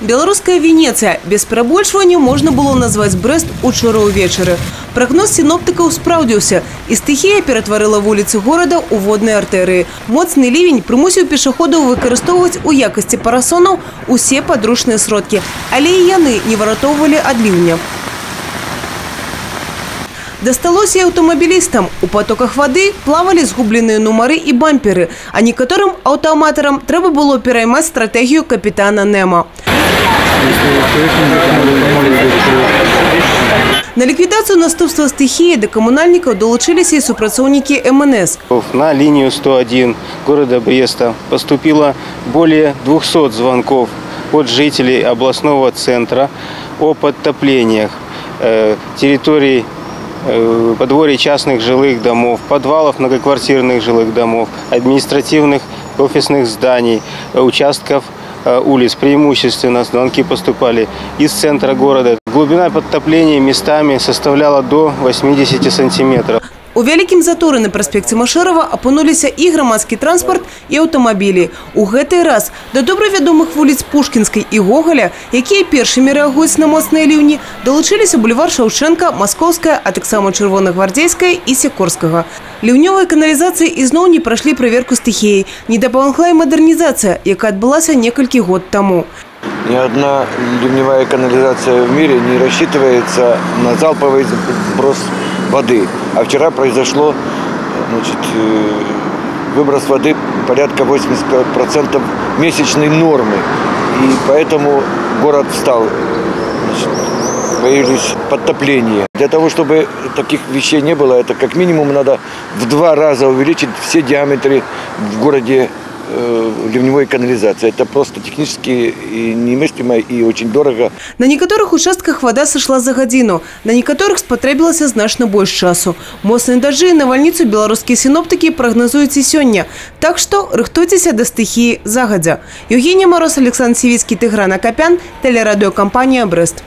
Белорусская Венеция. Без перебольшвання можно было назвать Брест учора увечары. Прогноз синоптикаў спраўдзіўся, і стихія ператварыла вуліцы города у водныя артэрыі. Моцны ливень прымусіў пешаходаў выкарыстоўваць у якасці парасонаў усе падручныя сродкі, але і яны не выратоўвалі ад ливня. Дасталося і аўтамабілістам. У потоках воды плавали згубленыя нумары і бамперы, а некаторым аўтааматарам трэба было пераймаць стратэгію капітана Немо. На ликвидацию наступства стихии до коммунальников долучились и супрацовники МНС. На линию 101 города Бреста поступило более 200 звонков от жителей областного центра о подтоплениях территорий подворий частных жилых домов, подвалов многоквартирных жилых домов, административных офисных зданий, участков улиц. Преимущественно звонки поступали из центра города. Глубина подтопления местами составляла до 80 сантиметров. У вялікім заторы на праспекце Машэрава апынуліся і грамадскі транспорт, і аўтамабілі. У гэты раз да добра вядомых вуліц Пушкінскай і Гоголя, якія першымі рэагуюць на моцныя ліўні, далучыліся бульвар Шаўчэнка, Маскоўская, а таксама Чырвонагвардзейская і Сікорскага. Ліўнёвыя каналізацыі ізноў не прайшлі праверку стыхіяй. Не дапамагла і мадэрнізацыя, якая адбылася некалькі год таму. Ни одна ливневая канализация в мире не рассчитывается на залповый сброс воды. А вчера произошло выброс воды порядка 80% месячной нормы. И поэтому город встал. Появились подтопления. Для того, чтобы таких вещей не было, это как минимум надо в 2 раза увеличить все диаметры в городе ливневой канализации. Это просто технически немыслимо и очень дорого. На некоторых участках вода сошла за гадзіну, на некоторых спатрэбілася значна больш часу. Моцныя дажджы і навальніцу беларускія синоптики прагназуюць і сёння. Так што рыхтуйцеся да стыхіі загадзя. Евгения Мороз, Александр Сивицкий, Тыгран Акопян, телерадиокомпания «Брест».